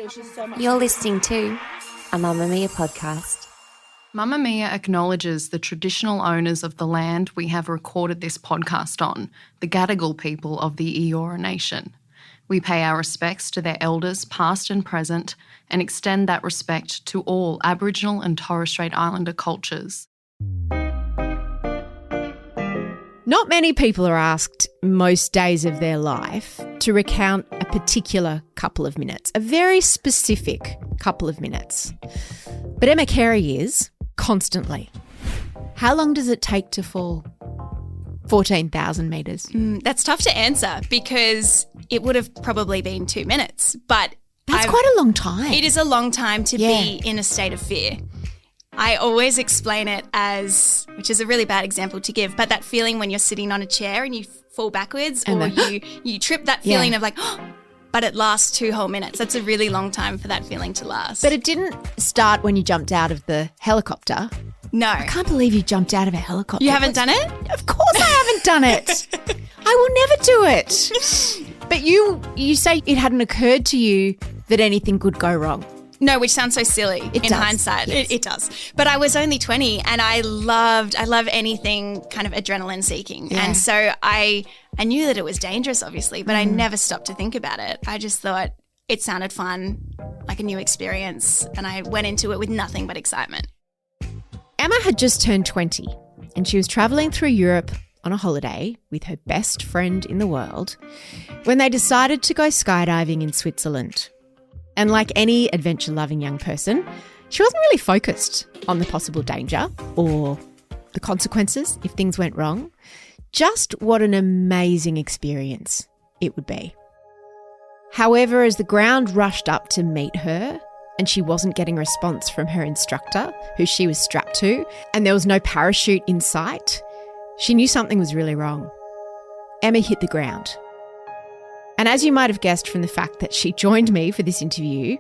There's just so much. You're listening to a Mamma Mia podcast. Mamma Mia acknowledges the traditional owners of the land we have recorded this podcast on, the Gadigal people of the Eora Nation. We pay our respects to their elders, past and present, and extend that respect to all Aboriginal and Torres Strait Islander cultures. Not many people are asked most days of their life to recount a particular couple of minutes, a very specific couple of minutes. But Emma Carey is constantly. How long does it take to fall 14,000 metres? That's tough to answer because it would have probably been 2 minutes. But that's quite a long time. It is a long time to be in a state of fear. I always explain it as, which is a really bad example to give, but that feeling when you're sitting on a chair and you fall backwards or you trip, that feeling of like, oh, but it lasts 2 whole minutes. That's a really long time for that feeling to last. But it didn't start when you jumped out of the helicopter. No. I can't believe you jumped out of a helicopter. You haven't done it? Of course I haven't done it. I will never do it. But you say it hadn't occurred to you that anything could go wrong. No, which sounds so silly in hindsight. Yes. It does. But I was only 20 and I love anything kind of adrenaline seeking. Yeah. And so I knew that it was dangerous, obviously, but I never stopped to think about it. I just thought it sounded fun, like a new experience. And I went into it with nothing but excitement. Emma had just turned 20 and she was travelling through Europe on a holiday with her best friend in the world when they decided to go skydiving in Switzerland. And like any adventure-loving young person, she wasn't really focused on the possible danger or the consequences if things went wrong, just what an amazing experience it would be. However, as the ground rushed up to meet her and she wasn't getting a response from her instructor, who she was strapped to, and there was no parachute in sight, she knew something was really wrong. Emma hit the ground. And as you might have guessed from the fact that she joined me for this interview,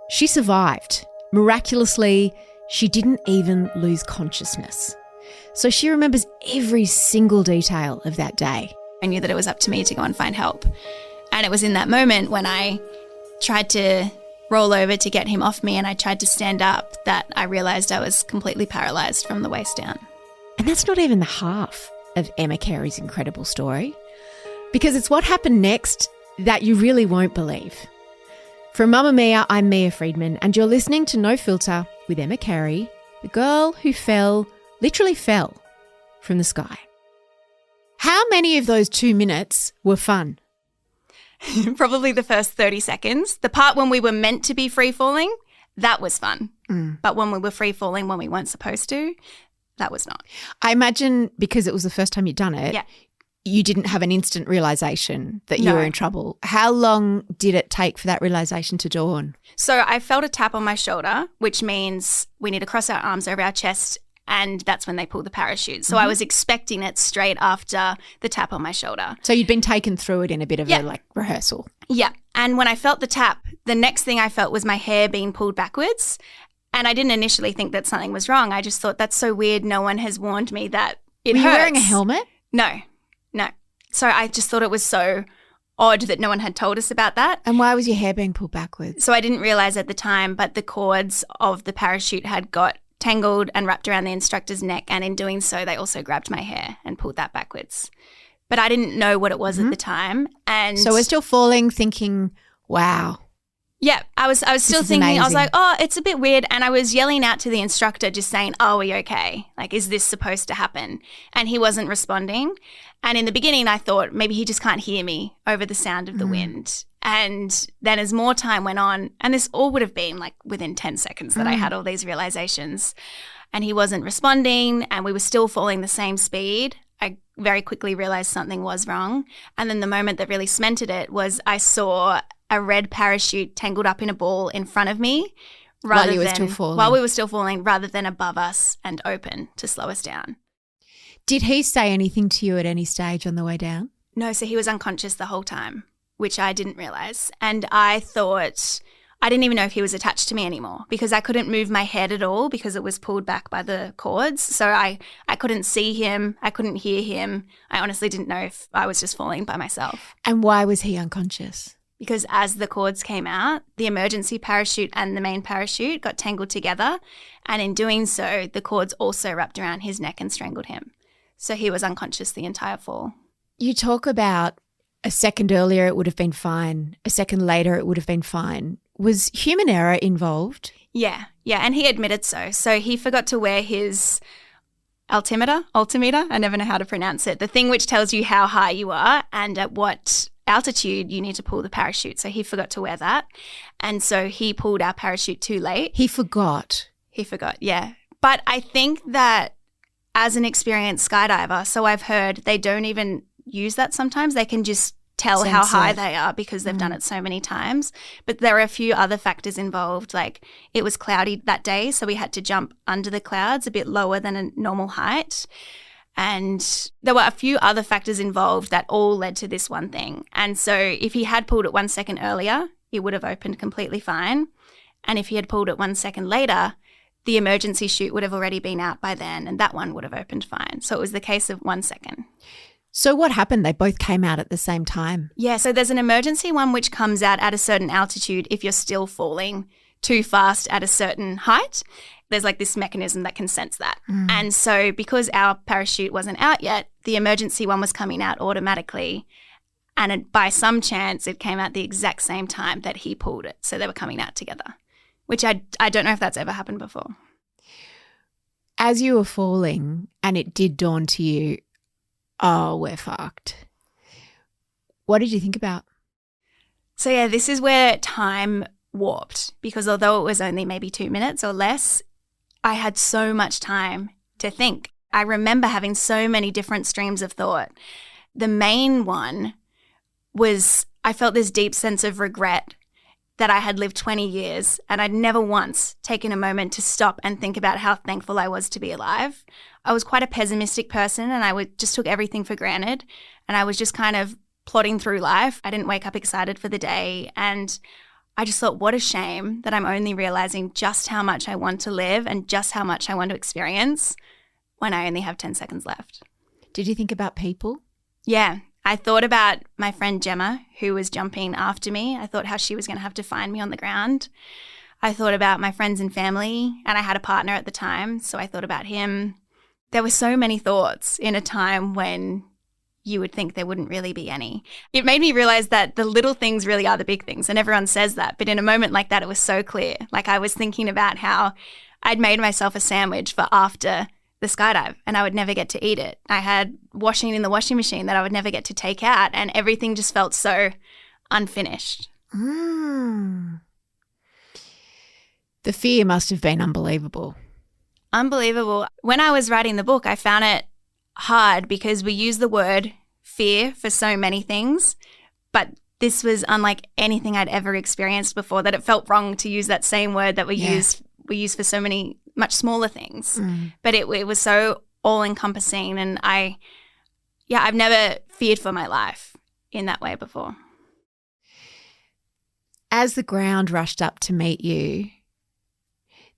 she survived. Miraculously, she didn't even lose consciousness. So she remembers every single detail of that day. I knew that it was up to me to go and find help. And it was in that moment when I tried to roll over to get him off me and I tried to stand up that I realised I was completely paralysed from the waist down. And that's not even the half of Emma Carey's incredible story, because it's what happened next that you really won't believe. From Mamma Mia, I'm Mia Friedman, and you're listening to No Filter with Emma Carey, the girl who literally fell from the sky. How many of those 2 minutes were fun? Probably the first 30 seconds. The part when we were meant to be free falling, that was fun. But when we were free falling when we weren't supposed to, that was not. I imagine because it was the first time you'd done it, you didn't have an instant realisation that you were in trouble. How long did it take for that realisation to dawn? So I felt a tap on my shoulder, which means we need to cross our arms over our chest, and that's when they pull the parachute. So I was expecting it straight after the tap on my shoulder. So you'd been taken through it in a bit of a rehearsal. Yeah. And when I felt the tap, the next thing I felt was my hair being pulled backwards. And I didn't initially think that something was wrong. I just thought, that's so weird. No one has warned me that it hurts. Were you wearing a helmet? No. So I just thought it was so odd that no one had told us about that. And why was your hair being pulled backwards? So I didn't realise at the time, but the cords of the parachute had got tangled and wrapped around the instructor's neck, and in doing so, they also grabbed my hair and pulled that backwards. But I didn't know what it was at the time. And so we're still falling thinking, wow. Yeah, I was still thinking, amazing. I was like, oh, it's a bit weird. And I was yelling out to the instructor just saying, oh, are you okay? Like, is this supposed to happen? And he wasn't responding. And in the beginning, I thought maybe he just can't hear me over the sound of the wind. And then as more time went on, and this all would have been like within 10 seconds that I had all these realizations, and he wasn't responding and we were still falling the same speed, I very quickly realized something was wrong. And then the moment that really cemented it was I saw a red parachute tangled up in a ball in front of me while we were still falling, rather than above us and open to slow us down. Did he say anything to you at any stage on the way down? No, so he was unconscious the whole time, which I didn't realize. And I thought, I didn't even know if he was attached to me anymore because I couldn't move my head at all because it was pulled back by the cords. So I couldn't see him. I couldn't hear him. I honestly didn't know if I was just falling by myself. And why was he unconscious? because as the cords came out, the emergency parachute and the main parachute got tangled together. And in doing so, the cords also wrapped around his neck and strangled him. So he was unconscious the entire fall. You talk about a second earlier it would have been fine, a second later it would have been fine. Was human error involved? Yeah, and he admitted so. So he forgot to wear his altimeter, I never know how to pronounce it, the thing which tells you how high you are and at what altitude you need to pull the parachute. So he forgot to wear that. And so he pulled our parachute too late. He forgot, yeah. But I think that as an experienced skydiver, so I've heard they don't even use that sometimes. They can just tell how high they are because they've done it so many times. But there are a few other factors involved, like it was cloudy that day, so we had to jump under the clouds a bit lower than a normal height. And there were a few other factors involved that all led to this one thing. And so if he had pulled it 1 second earlier, it would have opened completely fine. And if he had pulled it 1 second later, the emergency chute would have already been out by then and that one would have opened fine. So it was the case of 1 second. So what happened? They both came out at the same time? Yeah, so there's an emergency one which comes out at a certain altitude if you're still falling too fast at a certain height. There's like this mechanism that can sense that. And so because our parachute wasn't out yet, the emergency one was coming out automatically. And by some chance, it came out the exact same time that he pulled it. So they were coming out together, which I don't know if that's ever happened before. As you were falling and it did dawn to you, oh, we're fucked. What did you think about? So yeah, this is where time warped because although it was only maybe 2 minutes or less, I had so much time to think. I remember having so many different streams of thought. The main one was I felt this deep sense of regret that I had lived 20 years and I'd never once taken a moment to stop and think about how thankful I was to be alive. I was quite a pessimistic person and I just took everything for granted and I was just kind of plodding through life. I didn't wake up excited for the day and I just thought, what a shame that I'm only realizing just how much I want to live and just how much I want to experience when I only have 10 seconds left. Did you think about people? Yeah. I thought about my friend Gemma, who was jumping after me. I thought how she was going to have to find me on the ground. I thought about my friends and family, and I had a partner at the time, so I thought about him. There were so many thoughts in a time when you would think there wouldn't really be any. It made me realize that the little things really are the big things, and everyone says that. But in a moment like that, it was so clear. Like I was thinking about how I'd made myself a sandwich for after the skydive and I would never get to eat it. I had washing in the washing machine that I would never get to take out and everything just felt so unfinished. The fear must have been unbelievable. Unbelievable. When I was writing the book, I found it hard because we use the word fear for so many things, but this was unlike anything I'd ever experienced before, that it felt wrong to use that same word that we use for so many much smaller things. But it was so all-encompassing and I've never feared for my life in that way before. As the ground rushed up to meet you,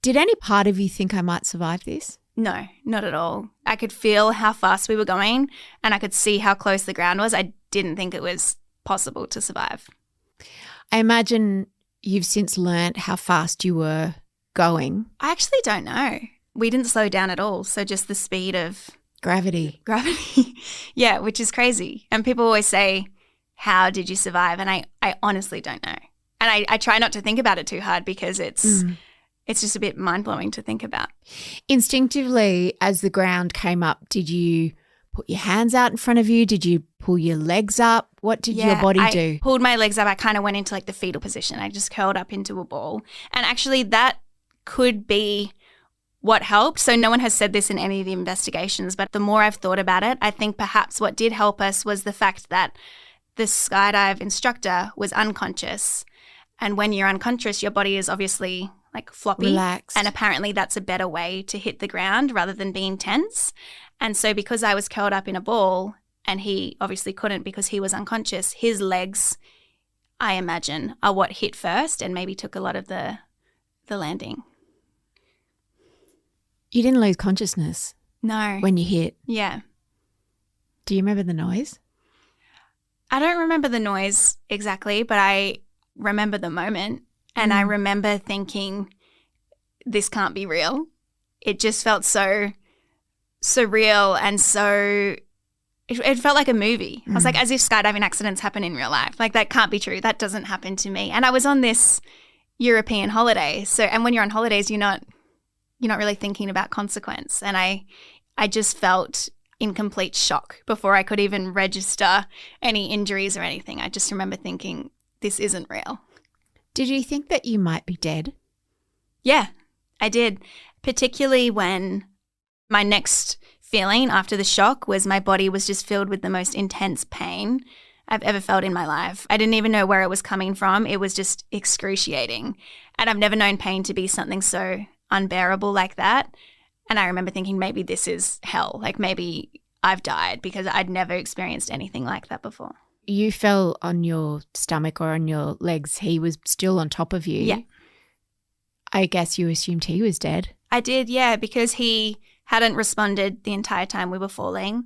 did any part of you think I might survive this? No, not at all. I could feel how fast we were going and I could see how close the ground was. I didn't think it was possible to survive. I imagine you've since learnt how fast you were going. I actually don't know. We didn't slow down at all. So just the speed of gravity. Yeah, which is crazy. And people always say, how did you survive? And I honestly don't know. And I try not to think about it too hard because it's just a bit mind-blowing to think about. Instinctively, as the ground came up, did you put your hands out in front of you? Did you pull your legs up? What did your body do? I pulled my legs up. I kind of went into like the fetal position. I just curled up into a ball. And actually that could be what helped. So no one has said this in any of the investigations, but the more I've thought about it, I think perhaps what did help us was the fact that the skydive instructor was unconscious. And when you're unconscious, your body is obviously like floppy. Relaxed. And apparently that's a better way to hit the ground rather than being tense. And so because I was curled up in a ball and he obviously couldn't because he was unconscious, his legs, I imagine, are what hit first and maybe took a lot of the landing. You didn't lose consciousness? No. When you hit? Yeah. Do you remember the noise? I don't remember the noise exactly, but I remember the moment. And I remember thinking, this can't be real. It just felt so surreal and so it felt like a movie. I was like, as if skydiving accidents happen in real life. Like, that can't be true. That doesn't happen to me. And I was on this European holiday. So, and when you're on holidays, you're not really thinking about consequence. And I just felt in complete shock before I could even register any injuries or anything. I just remember thinking, this isn't real. Did you think that you might be dead? Yeah, I did. Particularly when my next feeling after the shock was my body was just filled with the most intense pain I've ever felt in my life. I didn't even know where it was coming from. It was just excruciating. And I've never known pain to be something so unbearable like that. And I remember thinking, maybe this is hell. Like, maybe I've died, because I'd never experienced anything like that before. You fell on your stomach or on your legs. He was still on top of you. Yeah. I guess you assumed he was dead. I did, yeah, because he hadn't responded the entire time we were falling.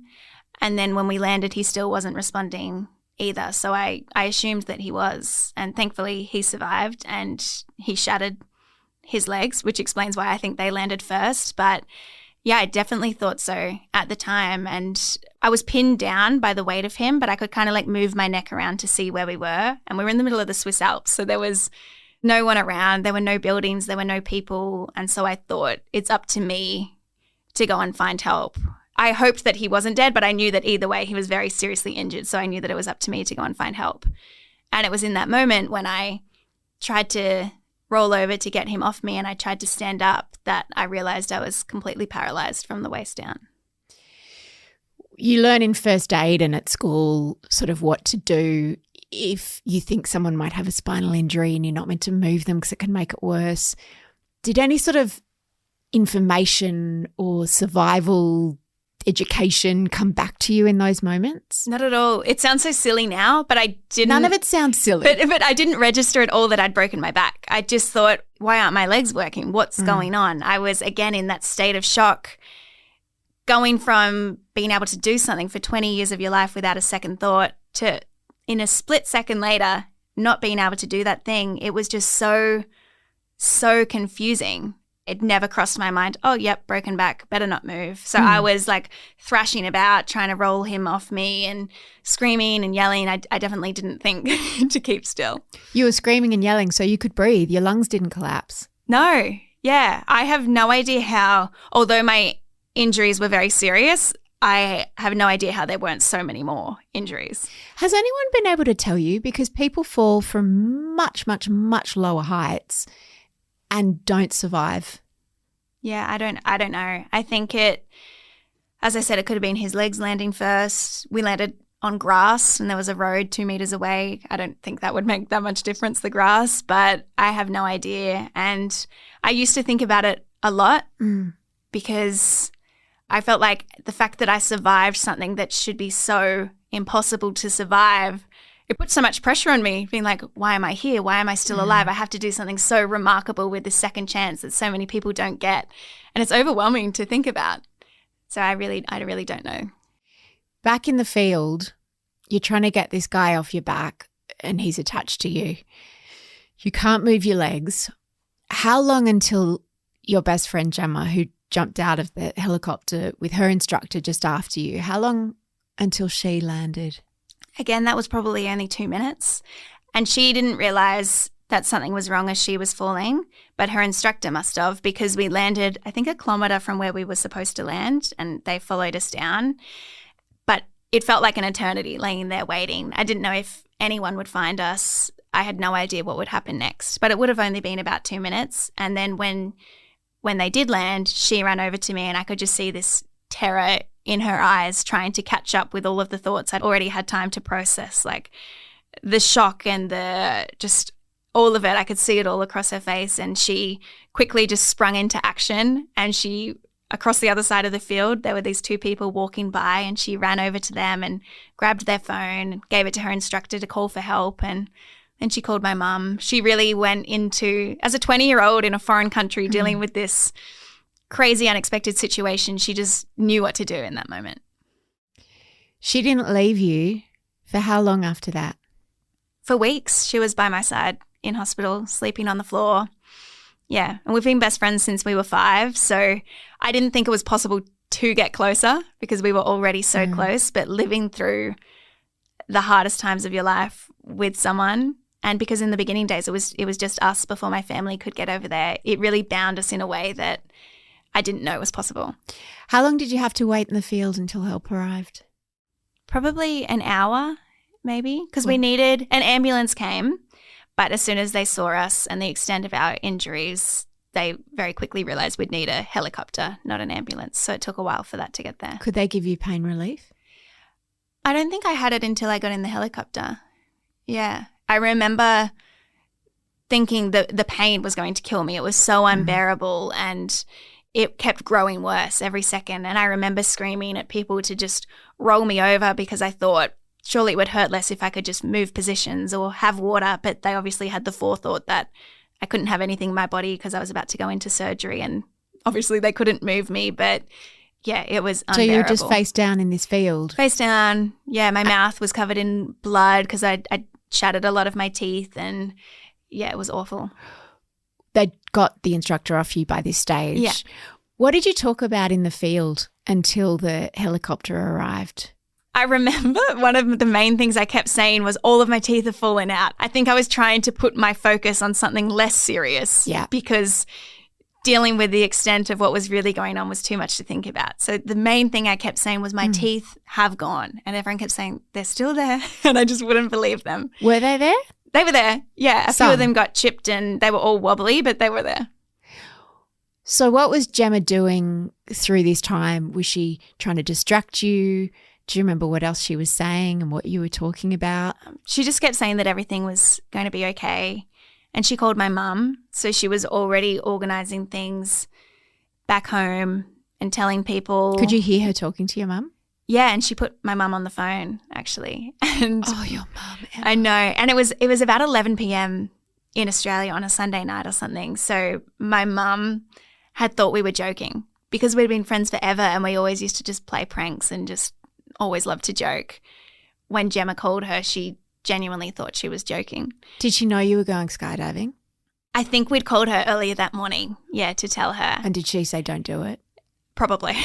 And then when we landed, he still wasn't responding either. So I assumed that he was. And thankfully, he survived and he shattered his legs, which explains why I think they landed first. But yeah, I definitely thought so at the time. And I was pinned down by the weight of him, but I could kind of like move my neck around to see where we were. And we were in the middle of the Swiss Alps. So there was no one around. There were no buildings. There were no people. And so I thought, it's up to me to go and find help. I hoped that he wasn't dead, but I knew that either way he was very seriously injured. So I knew that it was up to me to go and find help. And it was in that moment when I tried to roll over to get him off me and I tried to stand up that I realized I was completely paralyzed from the waist down. You learn in first aid and at school sort of what to do if you think someone might have a spinal injury and you're not meant to move them because it can make it worse. Did any sort of information or survival education come back to you in those moments? Not at all. It sounds so silly now, but I didn't. None of it sounds silly. But I didn't register at all that I'd broken my back. I just thought, why aren't my legs working? What's going on? I was, again, in that state of shock, going from being able to do something for 20 years of your life without a second thought to, in a split second later, not being able to do that thing. It was just so confusing. It never crossed my mind, oh, yep, broken back, better not move. So I was like thrashing about, trying to roll him off me and screaming and yelling. I definitely didn't think to keep still. You were screaming and yelling so you could breathe. Your lungs didn't collapse. No, yeah. I have no idea how, although my injuries were very serious, I have no idea how there weren't so many more injuries. Has anyone been able to tell you? Because people fall from much, much, much lower heights and don't survive. Yeah, I don't know. I think it, as I said, it could have been his legs landing first. We landed on grass and there was a road 2 meters away. I don't think that would make that much difference, the grass, but I have no idea. And I used to think about it a lot because I felt like the fact that I survived something that should be so impossible to survive, it put so much pressure on me, being like, why am I here? Why am I still alive? I have to do something so remarkable with this second chance that so many people don't get. And it's overwhelming to think about. So I really don't know. Back in the field, you're trying to get this guy off your back and he's attached to you. You can't move your legs. How long until your best friend Gemma, who jumped out of the helicopter with her instructor just after you, how long until she landed? Again, that was probably only 2 minutes. And she didn't realize that something was wrong as she was falling, but her instructor must have, because we landed, I think, 1 kilometre from where we were supposed to land, and they followed us down. But it felt like an eternity laying there waiting. I didn't know if anyone would find us. I had no idea what would happen next, but it would have only been about 2 minutes. And then when they did land, she ran over to me and I could just see this terror in her eyes, trying to catch up with all of the thoughts I'd already had time to process, like the shock and the just all of it. I could see it all across her face, and she quickly just sprung into action. And she, across the other side of the field, there were these 2 people walking by, and she ran over to them and grabbed their phone and gave it to her instructor to call for help. And then she called my mum. She really went into, as a 20-year-old in a foreign country dealing with this crazy, unexpected situation, she just knew what to do in that moment. She didn't leave you For how long after that? For weeks. She was by my side in hospital, sleeping on the floor. Yeah, and we've been best friends since we were 5, so I didn't think it was possible to get closer because we were already so close, but living through the hardest times of your life with someone, and because in the beginning days it was just us before my family could get over there, it really bound us in a way that I didn't know was possible. How long did you have to wait in the field until help arrived? Probably an hour, maybe, because we needed – an ambulance came, but as soon as they saw us and the extent of our injuries, they very quickly realised we'd need a helicopter, not an ambulance. So it took a while for that to get there. Could they give you pain relief? I don't think I had it until I got in the helicopter. Yeah. I remember thinking that the pain was going to kill me. It was so unbearable and it kept growing worse every second. And I remember screaming at people to just roll me over because I thought surely it would hurt less if I could just move positions or have water. But they obviously had the forethought that I couldn't have anything in my body because I was about to go into surgery, and obviously they couldn't move me. But yeah, it was unbearable. So you were just face down in this field? Face down. Yeah, my mouth was covered in blood because I shattered a lot of my teeth, and yeah, it was awful. They got the instructor off you by this stage. Yeah. What did you talk about in the field until the helicopter arrived? I remember one of the main things I kept saying was all of my teeth have fallen out. I think I was trying to put my focus on something less serious because dealing with the extent of what was really going on was too much to think about. So the main thing I kept saying was my teeth have gone, and everyone kept saying they're still there, and I just wouldn't believe them. Were they there? They were there, yeah. A few of them got chipped and they were all wobbly, but they were there. So what was Gemma doing through this time? Was she trying to distract you? Do you remember what else she was saying and what you were talking about? She just kept saying that everything was going to be okay. And she called my mum. So she was already organising things back home and telling people. Could you hear her talking to your mum? Yeah, and she put my mum on the phone actually. And your mum. I know. And it was about 11 p.m. in Australia on a Sunday night or something. So my mum had thought we were joking because we'd been friends forever and we always used to just play pranks and just always loved to joke. When Gemma called her, she genuinely thought she was joking. Did she know you were going skydiving? I think we'd called her earlier that morning, to tell her. And did she say don't do it? Probably,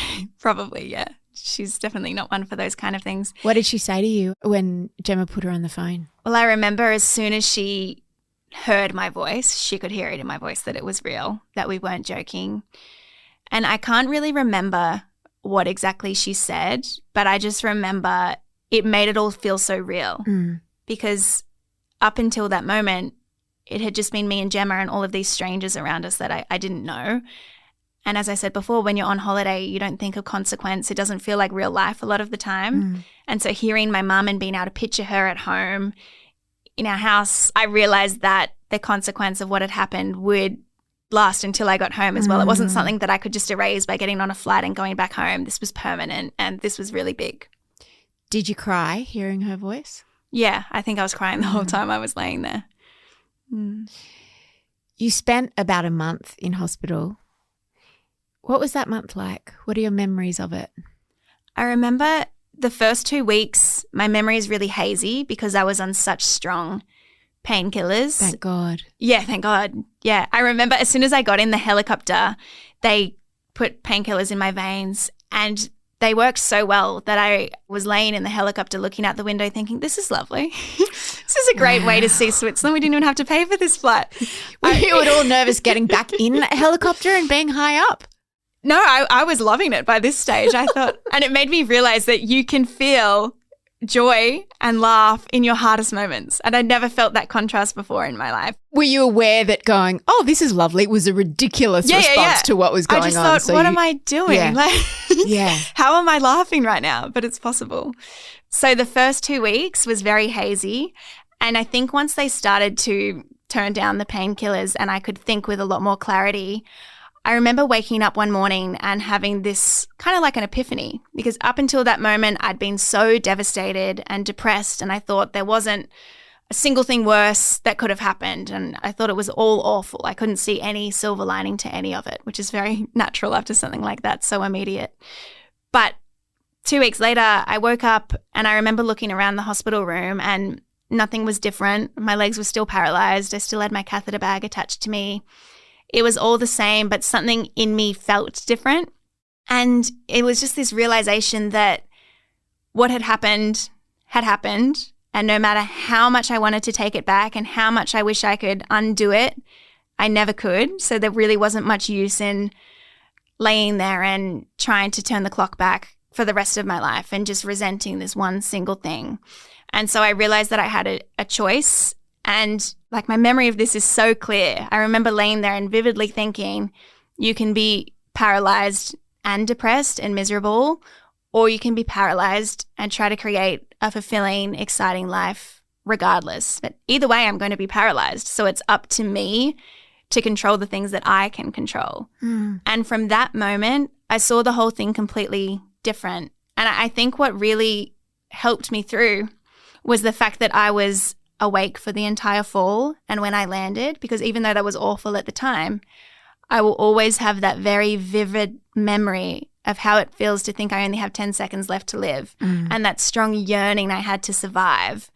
yeah. She's definitely not one for those kind of things. What did she say to you when Gemma put her on the phone? Well, I remember as soon as she heard my voice, she could hear it in my voice that it was real, that we weren't joking. And I can't really remember what exactly she said, but I just remember it made it all feel so real because up until that moment, it had just been me and Gemma and all of these strangers around us that I didn't know. And as I said before, when you're on holiday, you don't think of consequence. It doesn't feel like real life a lot of the time. And so hearing my mum and being able to picture her at home in our house, I realised that the consequence of what had happened would last until I got home as well. It wasn't something that I could just erase by getting on a flight and going back home. This was permanent and this was really big. Did you cry hearing her voice? Yeah, I think I was crying the whole time I was laying there. You spent about a month in hospital. What was that month like? What are your memories of it? I remember the first 2 weeks, my memory is really hazy because I was on such strong painkillers. Thank God. Yeah, thank God. Yeah. I remember as soon as I got in the helicopter, they put painkillers in my veins and they worked so well that I was laying in the helicopter looking out the window thinking, this is lovely. This is a great way to see Switzerland. We didn't even have to pay for this flight. Were you at all nervous getting back in a helicopter and being high up? No, I was loving it by this stage. I thought, and it made me realize that you can feel joy and laugh in your hardest moments. And I'd never felt that contrast before in my life. Were you aware that going, oh, this is lovely, was a ridiculous response to what was going on? I just thought, what am I doing? Yeah. How am I laughing right now? But it's possible. So the first 2 weeks was very hazy. And I think once they started to turn down the painkillers and I could think with a lot more clarity, I remember waking up one morning and having this kind of like an epiphany because up until that moment, I'd been so devastated and depressed and I thought there wasn't a single thing worse that could have happened and I thought it was all awful. I couldn't see any silver lining to any of it, which is very natural after something like that, so immediate. But 2 weeks later, I woke up and I remember looking around the hospital room and nothing was different. My legs were still paralyzed. I still had my catheter bag attached to me. It was all the same, but something in me felt different. And it was just this realization that what had happened. And no matter how much I wanted to take it back and how much I wish I could undo it, I never could. So there really wasn't much use in laying there and trying to turn the clock back for the rest of my life and just resenting this one single thing. And so I realized that I had a choice. And like my memory of this is so clear. I remember laying there and vividly thinking, you can be paralyzed and depressed and miserable, or you can be paralyzed and try to create a fulfilling, exciting life regardless. But either way, I'm going to be paralyzed. So it's up to me to control the things that I can control. And from that moment, I saw the whole thing completely different. And I think what really helped me through was the fact that I was awake for the entire fall and when I landed, because even though that was awful at the time, I will always have that very vivid memory of how it feels to think I only have 10 seconds left to live and that strong yearning I had to survive.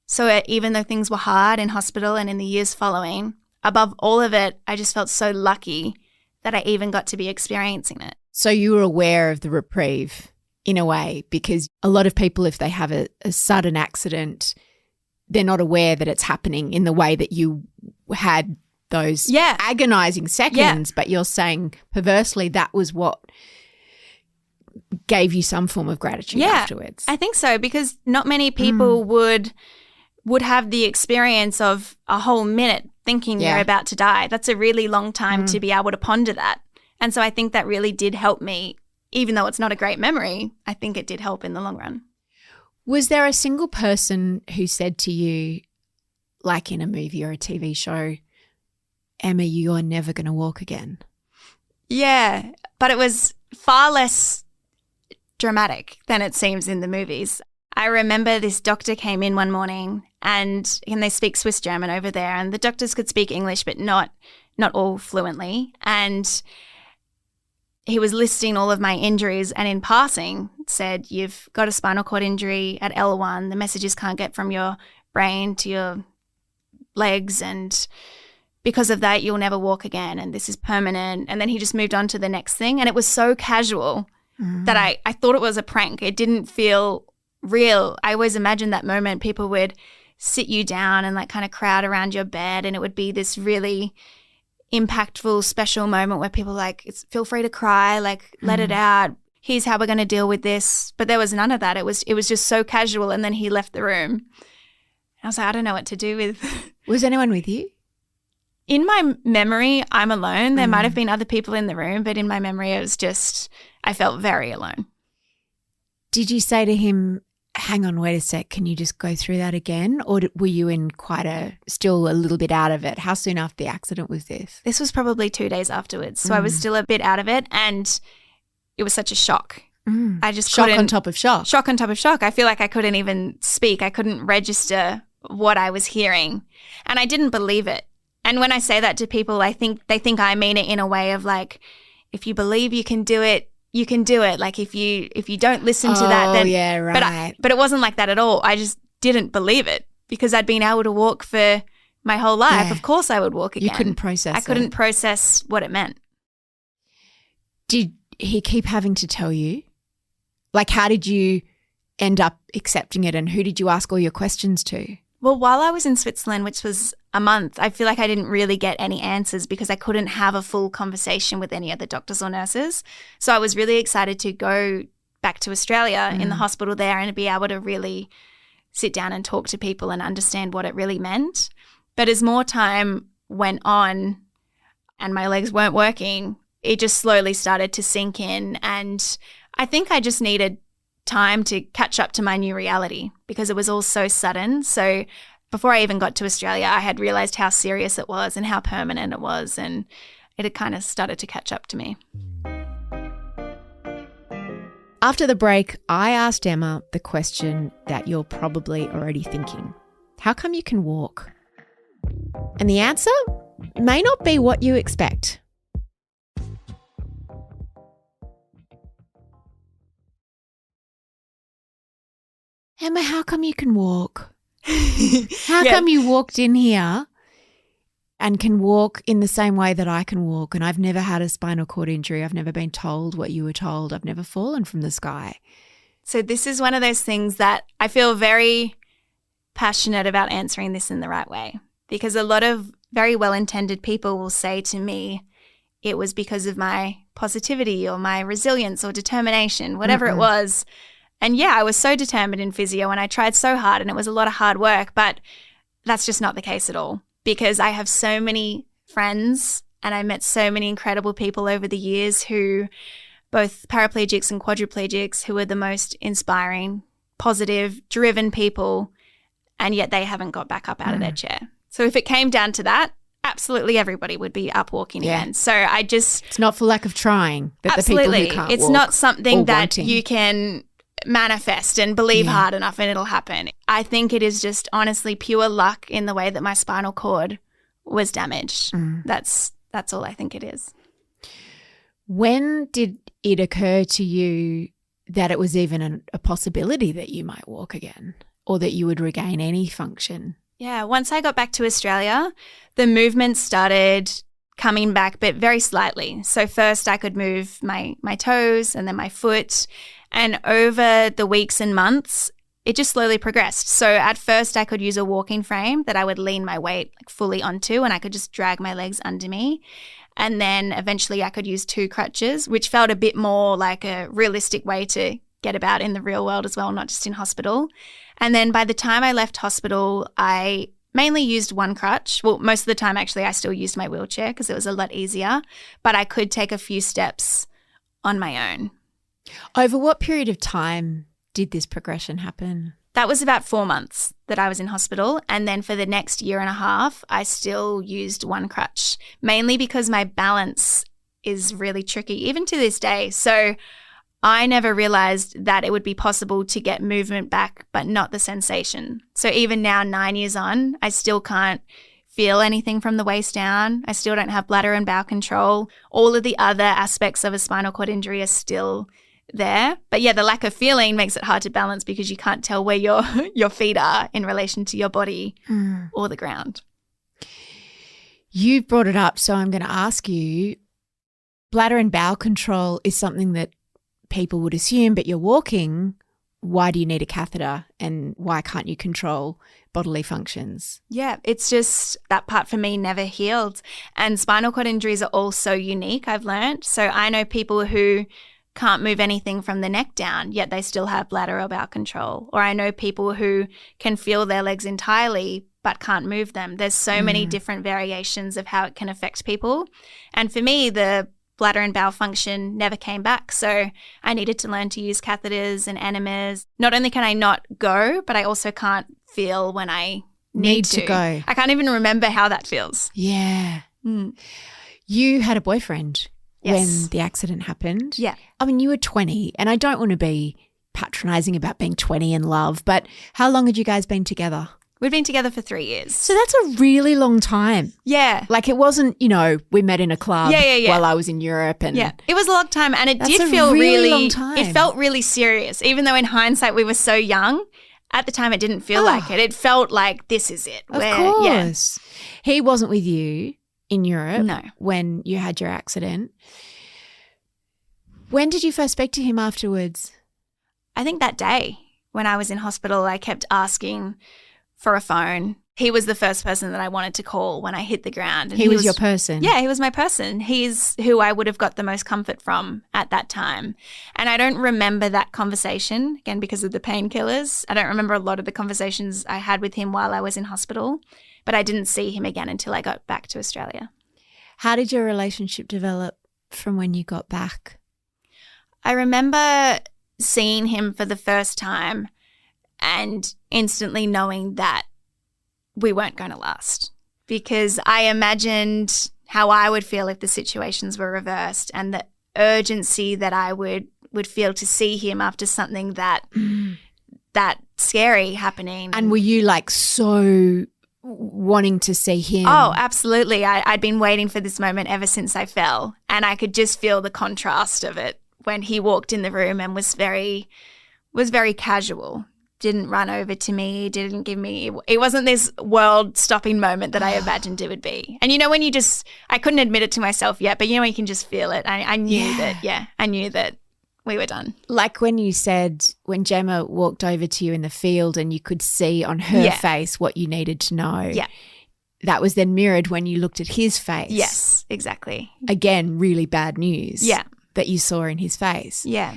So even though things were hard in hospital and in the years following, above all of it, I just felt so lucky that I even got to be experiencing it. So you were aware of the reprieve in a way, because a lot of people, if they have a sudden accident, they're not aware that it's happening in the way that you had those agonizing seconds, but you're saying perversely that was what gave you some form of gratitude afterwards. I think so, because not many people would have the experience of a whole minute thinking you're about to die. That's a really long time to be able to ponder that. And so I think that really did help me, even though it's not a great memory. I think it did help in the long run. Was there a single person who said to you, like in a movie or a TV show, Emma, you are never going to walk again? Yeah, but it was far less dramatic than it seems in the movies. I remember this doctor came in one morning and they speak Swiss German over there, and the doctors could speak English but not all fluently. And he was listing all of my injuries and in passing said, you've got a spinal cord injury at L1. The messages can't get from your brain to your legs, and because of that, you'll never walk again, and this is permanent. And then he just moved on to the next thing. And it was so casual that I thought it was a prank. It didn't feel real. I always imagined that moment people would sit you down and like kind of crowd around your bed, and it would be this really impactful, special moment where people like, feel free to cry, like let it out. Here's how we're going to deal with this. But there was none of that. It was just so casual. And then he left the room. I was like, I don't know what to do with. Was anyone with you? In my memory, I'm alone. There might have been other people in the room, but in my memory, it was just, I felt very alone. Did you say to him, hang on, wait a sec, can you just go through that again? Or were you in still a little bit out of it? How soon after the accident was this? This was probably 2 days afterwards. So I was still a bit out of it, and it was such a shock. I just shock on top of shock. Shock on top of shock. I feel like I couldn't even speak. I couldn't register what I was hearing, and I didn't believe it. And when I say that to people, I think they think I mean it in a way of like, if you believe you can do it, you can do it. Like if you don't listen to that, then yeah, right. But it wasn't like that at all. I just didn't believe it because I'd been able to walk for my whole life. Yeah. Of course I would walk again. You couldn't process it. I couldn't process what it meant. Did he keep having to tell you? Like, how did you end up accepting it, and who did you ask all your questions to? Well, while I was in Switzerland, which was a month, I feel like I didn't really get any answers because I couldn't have a full conversation with any other doctors or nurses. So I was really excited to go back to Australia in the hospital there and be able to really sit down and talk to people and understand what it really meant. But as more time went on and my legs weren't working, it just slowly started to sink in. And I think I just needed time to catch up to my new reality because it was all so sudden. So before I even got to Australia, I had realized how serious it was and how permanent it was, and it had kind of started to catch up to me. After the break, I asked Emma the question that you're probably already thinking. How come you can walk? And the answer may not be what you expect. Emma, how come you can walk? How come you walked in here and can walk in the same way that I can walk? And I've never had a spinal cord injury. I've never been told what you were told. I've never fallen from the sky. So this is one of those things that I feel very passionate about answering this in the right way, because a lot of very well-intended people will say to me, it was because of my positivity or my resilience or determination, whatever it was. And yeah, I was so determined in physio and I tried so hard and it was a lot of hard work, but that's just not the case at all, because I have so many friends and I met so many incredible people over the years who, both paraplegics and quadriplegics, who are the most inspiring, positive, driven people, and yet they haven't got back up out of their chair. So if it came down to that, absolutely everybody would be up walking again. So it's not for lack of trying that the people who can't it's walk not something that wanting. You can manifest and believe hard enough and it'll happen. I think it is just honestly pure luck in the way that my spinal cord was damaged. That's all I think it is. When did it occur to you that it was even a possibility that you might walk again or that you would regain any function? Yeah, once I got back to Australia, the movement started coming back, but very slightly. So first I could move my toes and then my foot. And over the weeks and months, it just slowly progressed. So at first I could use a walking frame that I would lean my weight fully onto and I could just drag my legs under me. And then eventually I could use 2 crutches, which felt a bit more like a realistic way to get about in the real world as well, not just in hospital. And then by the time I left hospital, I mainly used 1 crutch. Well, most of the time actually I still used my wheelchair because it was a lot easier, but I could take a few steps on my own. Over what period of time did this progression happen? That was about 4 months that I was in hospital. And then for the next year and a half, I still used 1 crutch, mainly because my balance is really tricky, even to this day. So I never realized that it would be possible to get movement back, but not the sensation. So even now, 9 years on, I still can't feel anything from the waist down. I still don't have bladder and bowel control. All of the other aspects of a spinal cord injury are still there. But yeah, the lack of feeling makes it hard to balance because you can't tell where your feet are in relation to your body or the ground. You brought it up, so I'm going to ask you, bladder and bowel control is something that people would assume, but you're walking. Why do you need a catheter and why can't you control bodily functions? Yeah, it's just that part for me never healed. And spinal cord injuries are all so unique, I've learned. So I know people who can't move anything from the neck down, yet they still have bladder or bowel control. Or I know people who can feel their legs entirely but can't move them. There's so many different variations of how it can affect people. And for me, the bladder and bowel function never came back. So I needed to learn to use catheters and enemas. Not only can I not go, but I also can't feel when I need to go. I can't even remember how that feels. Yeah. You had a boyfriend when the accident happened. Yeah. I mean, you were 20, and I don't want to be patronising about being 20 in love, but how long had you guys been together? We'd been together for 3 years. So that's a really long time. Yeah. Like it wasn't, we met in a club while I was in Europe. And yeah, it was a long time and it that's did a feel really long time. It felt really serious. Even though in hindsight we were so young, at the time it didn't feel like it. It felt like this is it. Of course. Yeah. He wasn't with you in Europe when you had your accident. When did you first speak to him afterwards? I think that day when I was in hospital, I kept asking for a phone. He was the first person that I wanted to call when I hit the ground. And he was your person? Yeah, he was my person. He's who I would have got the most comfort from at that time. And I don't remember that conversation, again, because of the painkillers. I don't remember a lot of the conversations I had with him while I was in hospital, but I didn't see him again until I got back to Australia. How did your relationship develop from when you got back? I remember seeing him for the first time and instantly knowing that we weren't going to last, because I imagined how I would feel if the situations were reversed and the urgency that I would feel to see him after something that scary happening. And were you like so wanting to see him? Oh, absolutely. I'd been waiting for this moment ever since I fell, and I could just feel the contrast of it when he walked in the room and was very casual. didn't run over to me, didn't give me – it wasn't this world-stopping moment that I imagined it would be. And when you just – I couldn't admit it to myself yet, but you can just feel it. I knew I knew that we were done. Like when you said when Gemma walked over to you in the field and you could see on her face what you needed to know. Yeah. That was then mirrored when you looked at his face. Yes, exactly. Again, really bad news. Yeah. That you saw in his face. Yeah.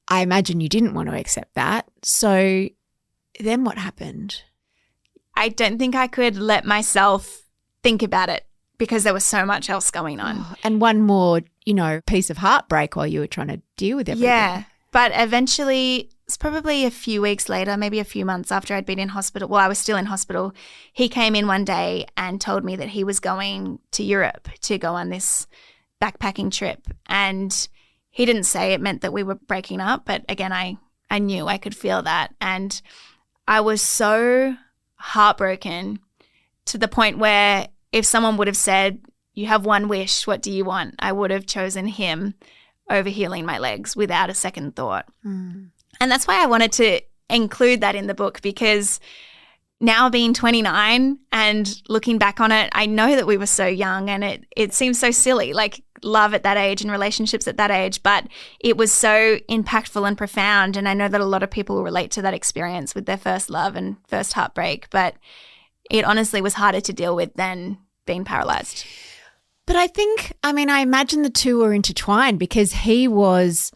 I imagine you didn't want to accept that. So then what happened? I don't think I could let myself think about it because there was so much else going on. Oh, and one more, piece of heartbreak while you were trying to deal with everything. Yeah. But eventually, it's probably a few weeks later, maybe a few months after I'd been in hospital. Well, I was still in hospital. He came in one day and told me that he was going to Europe to go on this backpacking trip. And he didn't say it meant that we were breaking up, but again, I knew I could feel that. And I was so heartbroken to the point where if someone would have said, you have one wish, what do you want? I would have chosen him over healing my legs without a second thought. And that's why I wanted to include that in the book, because now being 29 and looking back on it, I know that we were so young and it seems so silly, like love at that age and relationships at that age, but it was so impactful and profound. And I know that a lot of people will relate to that experience with their first love and first heartbreak, but it honestly was harder to deal with than being paralyzed. But I imagine the two were intertwined because he was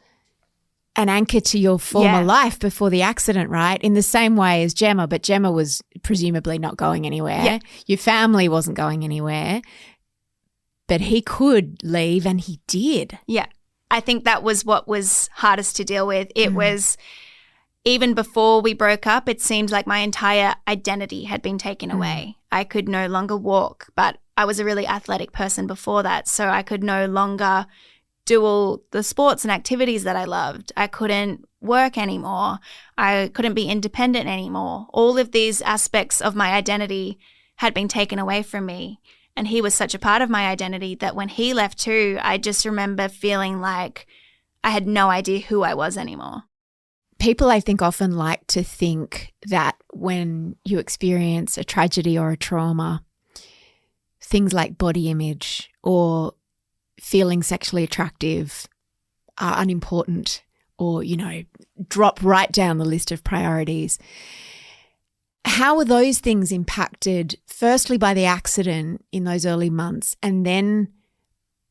an anchor to your former life before the accident, right? In the same way as Gemma, but Gemma was presumably not going anywhere. Yeah. Your family wasn't going anywhere, but he could leave and he did. Yeah. I think that was what was hardest to deal with. It was even before we broke up, it seemed like my entire identity had been taken away. I could no longer walk, but I was a really athletic person before that, so I could no longer do all the sports and activities that I loved. I couldn't work anymore. I couldn't be independent anymore. All of these aspects of my identity had been taken away from me. And he was such a part of my identity that when he left too, I just remember feeling like I had no idea who I was anymore. People, I think, often like to think that when you experience a tragedy or a trauma, things like body image or feeling sexually attractive are unimportant or, drop right down the list of priorities. How were those things impacted, firstly by the accident in those early months and then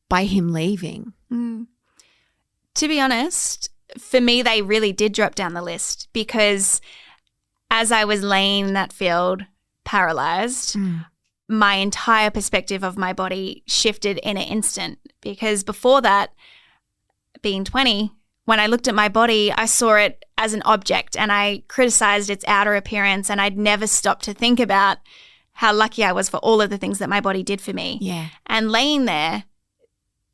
by him leaving? To be honest, for me, they really did drop down the list because as I was laying in that field paralyzed, my entire perspective of my body shifted in an instant because before that, being 20, when I looked at my body, I saw it as an object and I criticized its outer appearance, and I'd never stopped to think about how lucky I was for all of the things that my body did for me. Yeah. And laying there,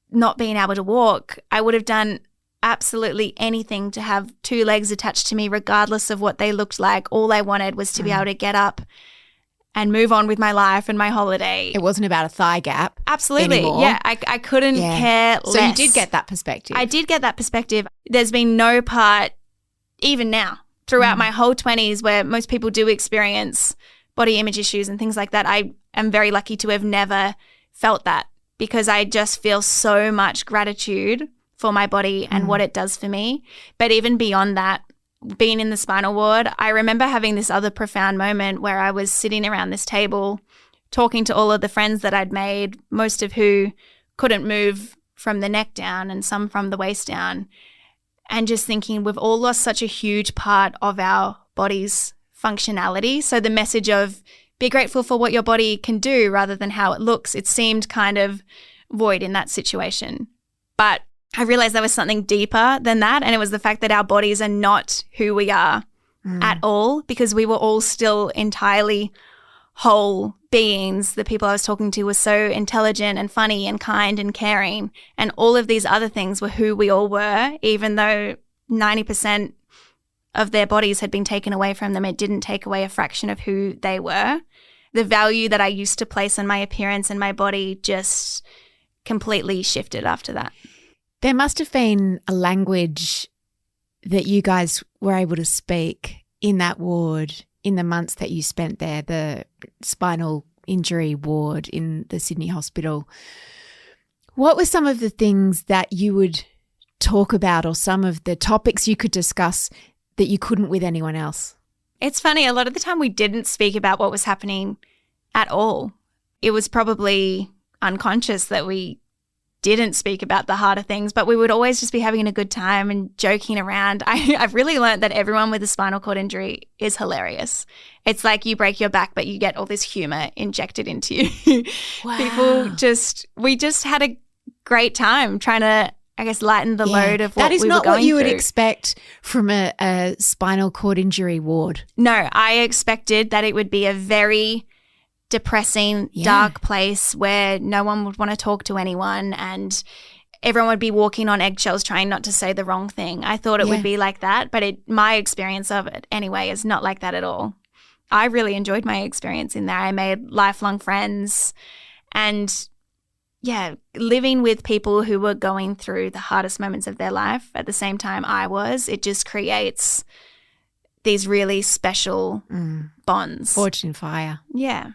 not being able to walk, I would have done absolutely anything to have two legs attached to me regardless of what they looked like. All I wanted was to be able to get up and move on with my life and my holiday. It wasn't about a thigh gap. Absolutely. Anymore. Yeah, I couldn't care less. So you did get that perspective. I did get that perspective. There's been no part, even now, throughout my whole 20s where most people do experience body image issues and things like that. I am very lucky to have never felt that because I just feel so much gratitude for my body and what it does for me. But even beyond that, being in the spinal ward, I remember having this other profound moment where I was sitting around this table talking to all of the friends that I'd made, most of who couldn't move from the neck down and some from the waist down, and just thinking we've all lost such a huge part of our body's functionality. So the message of be grateful for what your body can do rather than how it looks, it seemed kind of void in that situation. But I realized there was something deeper than that, and it was the fact that our bodies are not who we are at all, because we were all still entirely whole beings. The people I was talking to were so intelligent and funny and kind and caring, and all of these other things were who we all were, even though 90% of their bodies had been taken away from them. It didn't take away a fraction of who they were. The value that I used to place on my appearance and my body just completely shifted after that. There must have been a language that you guys were able to speak in that ward in the months that you spent there, the spinal injury ward in the Sydney hospital, what were some of the things that you would talk about or some of the topics you could discuss that you couldn't with anyone else? It's funny, a lot of the time we didn't speak about what was happening at all. It was probably unconscious that we didn't speak about the harder things, but we would always just be having a good time and joking around. I've really learned that everyone with a spinal cord injury is hilarious. It's like you break your back, but you get all this humor injected into you. Wow. We just had a great time trying to, I guess, lighten the load of what that is we were not going what you would through. expect from a spinal cord injury ward. No, I expected that it would be a very depressing, dark place where no one would want to talk to anyone and everyone would be walking on eggshells trying not to say the wrong thing. I thought it would be like that, but my experience of it anyway is not like that at all. I really enjoyed my experience in there. I made lifelong friends and living with people who were going through the hardest moments of their life at the same time I was, it just creates these really special bonds. Forged in fire. Yeah.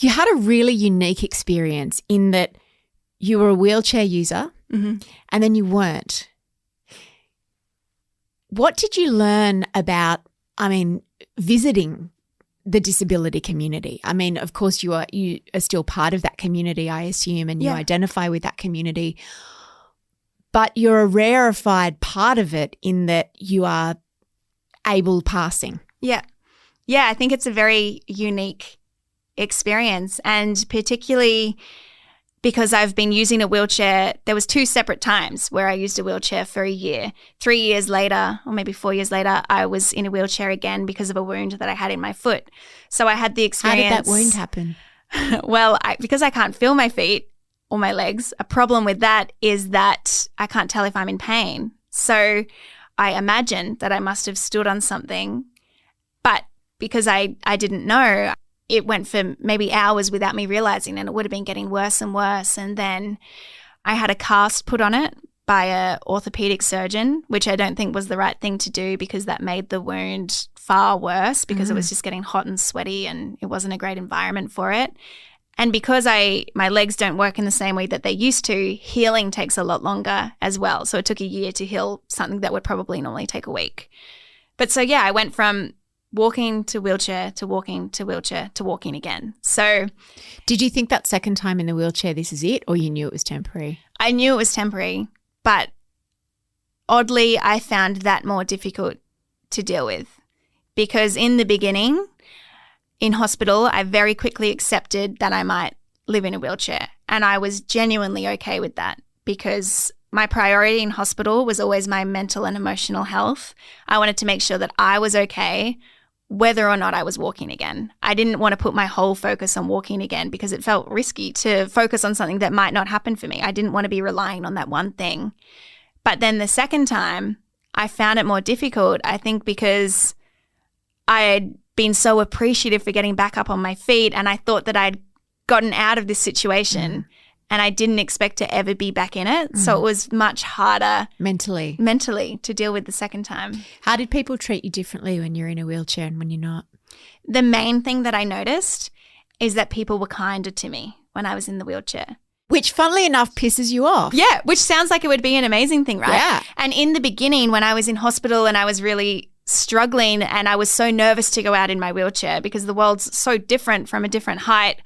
You had a really unique experience in that you were a wheelchair user and then you weren't. What did you learn about, visiting the disability community? Of course you are still part of that community, I assume, and you identify with that community, but you're a rarefied part of it in that you are able passing. Yeah. Yeah, I think it's a very unique experience, and particularly because I've been using a wheelchair. There was 2 separate times where I used a wheelchair for a year. 3 years later, or maybe 4 years later, I was in a wheelchair again because of a wound that I had in my foot. So I had the experience. How did that wound happen? Well, because I can't feel my feet or my legs, a problem with that is that I can't tell if I'm in pain. So I imagined that I must have stood on something, but because I didn't know, it went for maybe hours without me realizing, and it would have been getting worse and worse. And then I had a cast put on it by a orthopedic surgeon, which I don't think was the right thing to do because that made the wound far worse because it was just getting hot and sweaty and it wasn't a great environment for it. And because my legs don't work in the same way that they used to, healing takes a lot longer as well. So it took a year to heal something that would probably normally take a week. But so, I went from walking to wheelchair to walking to wheelchair to walking again. So did you think that second time in the wheelchair, this is it, or you knew it was temporary? I knew it was temporary, but oddly, I found that more difficult to deal with because in the beginning, in hospital, I very quickly accepted that I might live in a wheelchair, and I was genuinely okay with that because my priority in hospital was always my mental and emotional health. I wanted to make sure that I was okay whether or not I was walking again. I didn't want to put my whole focus on walking again because it felt risky to focus on something that might not happen for me. I didn't want to be relying on that one thing. But then the second time, I found it more difficult, I think because I had been so appreciative for getting back up on my feet and I thought that I'd gotten out of this situation and I didn't expect to ever be back in it. So it was much harder mentally to deal with the second time. How did people treat you differently when you're in a wheelchair and when you're not? The main thing that I noticed is that people were kinder to me when I was in the wheelchair. Which, funnily enough, pisses you off. Yeah, which sounds like it would be an amazing thing, right? Yeah. And in the beginning when I was in hospital and I was really struggling and I was so nervous to go out in my wheelchair because the world's so different from a different height,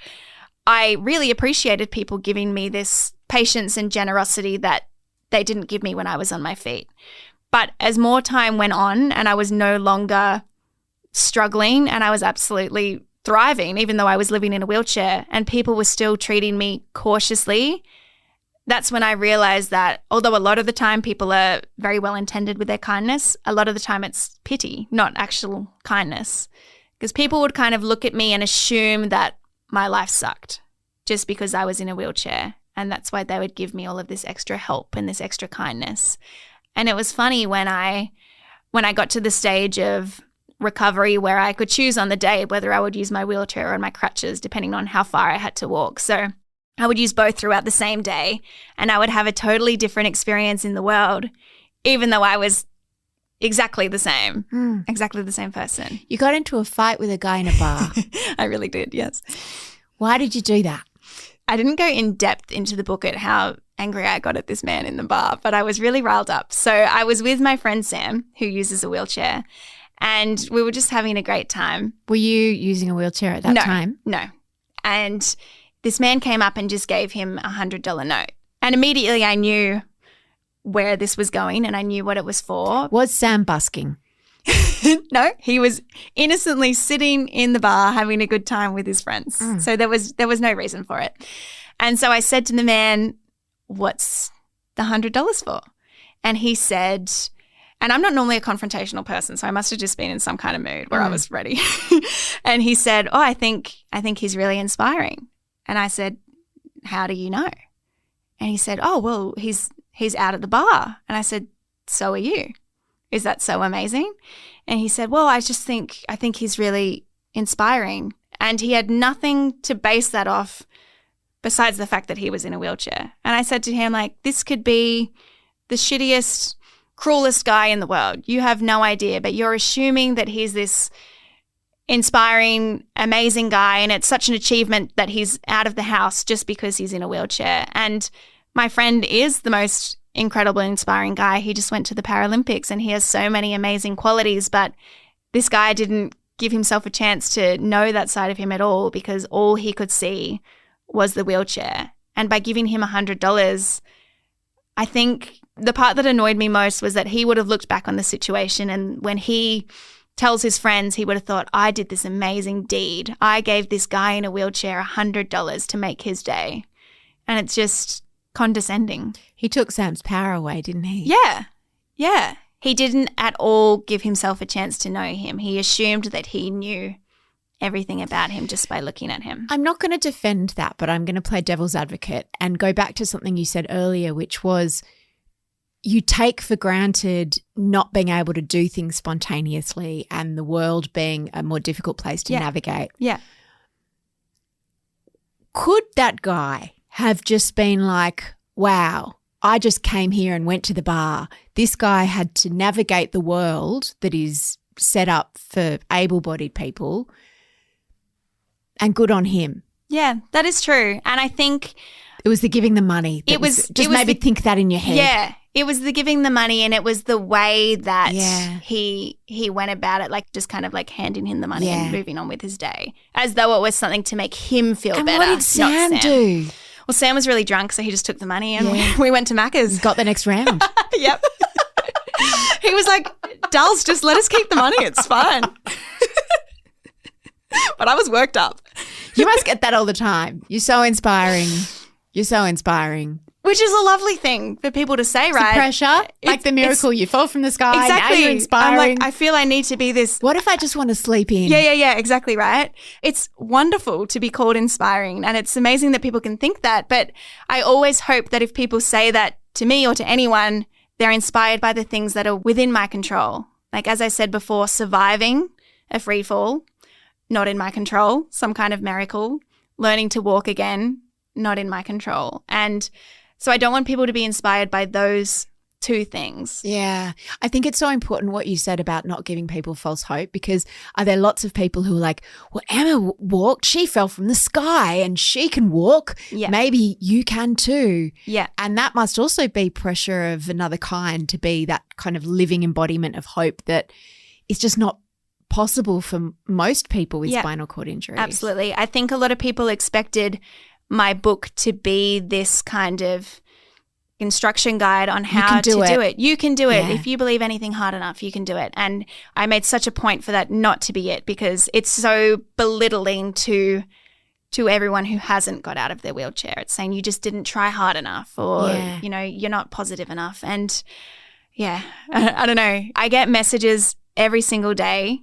I really appreciated people giving me this patience and generosity that they didn't give me when I was on my feet. But as more time went on and I was no longer struggling and I was absolutely thriving, even though I was living in a wheelchair and people were still treating me cautiously, that's when I realized that although a lot of the time people are very well intended with their kindness, a lot of the time it's pity, not actual kindness. Because people would kind of look at me and assume that my life sucked just because I was in a wheelchair. And that's why they would give me all of this extra help and this extra kindness. And it was funny when I got to the stage of recovery where I could choose on the day whether I would use my wheelchair or my crutches, depending on how far I had to walk. So I would use both throughout the same day and I would have a totally different experience in the world, even though I was exactly the same. Exactly the same person. You got into a fight with a guy in a bar. I really did, yes. Why did you do that? I didn't go in depth into the book at how angry I got at this man in the bar, but I was really riled up. So I was with my friend Sam, who uses a wheelchair, and we were just having a great time. Were you using a wheelchair at that time? No. And this man came up and just gave him a $100 note. And immediately I knew where this was going and I knew what it was for. Was Sam busking? No, he was innocently sitting in the bar having a good time with his friends. So there was no reason for it. And so I said to the man, what's the $100 for? And he said, and I'm not normally a confrontational person, so I must have just been in some kind of mood where I was ready. And he said, I think he's really inspiring. And I said, how do you know? And he said, well, he's out at the bar. And I said, so are you. Is that so amazing? And he said, well, I think he's really inspiring. And he had nothing to base that off besides the fact that he was in a wheelchair. And I said to him, like, this could be the shittiest, cruelest guy in the world. You have no idea, but you're assuming that he's this inspiring, amazing guy, and it's such an achievement that he's out of the house just because he's in a wheelchair. And my friend is the most incredible, inspiring guy. He just went to the Paralympics and he has so many amazing qualities, but this guy didn't give himself a chance to know that side of him at all because all he could see was the wheelchair. And by giving him $100, I think the part that annoyed me most was that he would have looked back on the situation, and when he tells his friends, he would have thought, I did this amazing deed. I gave this guy in a wheelchair $100 to make his day. And it's just condescending. He took Sam's power away, didn't he? Yeah. He didn't at all give himself a chance to know him. He assumed that he knew everything about him just by looking at him. I'm not going to defend that, but I'm going to play devil's advocate and go back to something you said earlier, which was you take for granted not being able to do things spontaneously and the world being a more difficult place to navigate. Yeah. Could that guy have just been like, wow, I just came here and went to the bar. This guy had to navigate the world that is set up for able-bodied people, and good on him. Yeah, that is true. And I think it was the giving the money. Maybe think that in your head. Yeah, it was the giving the money, and it was the way that he went about it, like just kind of like handing him the money and moving on with his day, as though it was something to make him feel better. And what did Sam do? Well, Sam was really drunk, so he just took the money and we went to Macca's. Got the next round. Yep. He was like, Dulce, just let us keep the money. It's fine. But I was worked up. You must get that all the time. You're so inspiring. You're so inspiring. Which is a lovely thing for people to say, right? The pressure, like the miracle, you fall from the sky, exactly. now you're inspiring. I'm like, I feel I need to be this. What if I just want to sleep in? Yeah, exactly right. It's wonderful to be called inspiring, and it's amazing that people can think that, but I always hope that if people say that to me or to anyone, they're inspired by the things that are within my control. Like, as I said before, surviving a free fall, not in my control, some kind of miracle, learning to walk again, not in my control. And so I don't want people to be inspired by those two things. Yeah. I think it's so important what you said about not giving people false hope, because are there lots of people who are like, well, Emma walked, she fell from the sky and she can walk. Yeah. Maybe you can too. Yeah. And that must also be pressure of another kind, to be that kind of living embodiment of hope that is just not possible for most people with spinal cord injuries. Absolutely. I think a lot of people expected my book to be this kind of instruction guide on how to do it. You can do it. If you believe anything hard enough, you can do it. And I made such a point for that not to be it, because it's so belittling to everyone who hasn't got out of their wheelchair. It's saying you just didn't try hard enough, or, you know, you're not positive enough. And I don't know. I get messages every single day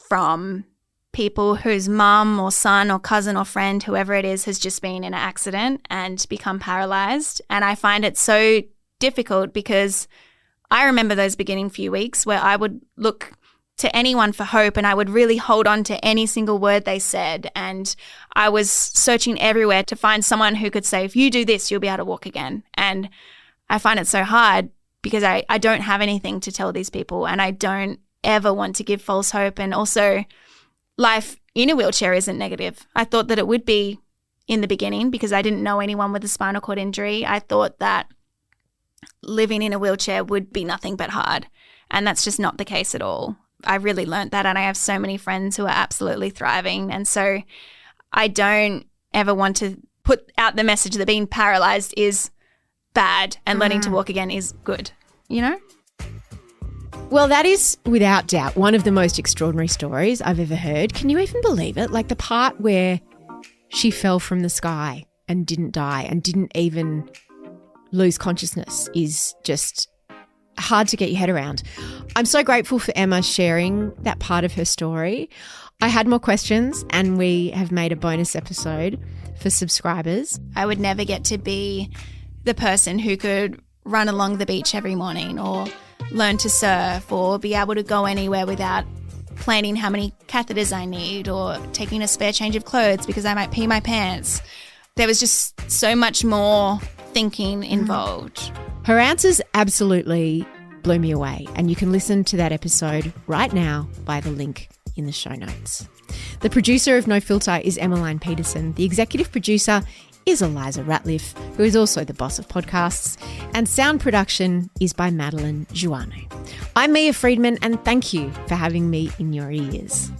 from people whose mum or son or cousin or friend, whoever it is, has just been in an accident and become paralyzed. And I find it so difficult, because I remember those beginning few weeks where I would look to anyone for hope and I would really hold on to any single word they said. And I was searching everywhere to find someone who could say, if you do this, you'll be able to walk again. And I find it so hard because I don't have anything to tell these people, and I don't ever want to give false hope. And also, life in a wheelchair isn't negative. I thought that it would be in the beginning because I didn't know anyone with a spinal cord injury. I thought that living in a wheelchair would be nothing but hard, and that's just not the case at all. I really learned that, and I have so many friends who are absolutely thriving. And so I don't ever want to put out the message that being paralyzed is bad and learning to walk again is good, you know? Well, that is without doubt one of the most extraordinary stories I've ever heard. Can you even believe it? Like the part where she fell from the sky and didn't die and didn't even lose consciousness is just hard to get your head around. I'm so grateful for Emma sharing that part of her story. I had more questions, and we have made a bonus episode for subscribers. I would never get to be the person who could run along the beach every morning or learn to surf or be able to go anywhere without planning how many catheters I need or taking a spare change of clothes because I might pee my pants. There was just so much more thinking involved. Her answers absolutely blew me away, and you can listen to that episode right now by the link in the show notes. The producer of No Filter is Emmeline Peterson. The executive producer is Eliza Ratliff, who is also the boss of podcasts, and sound production is by Madeline Juano. I'm Mia Friedman, and thank you for having me in your ears.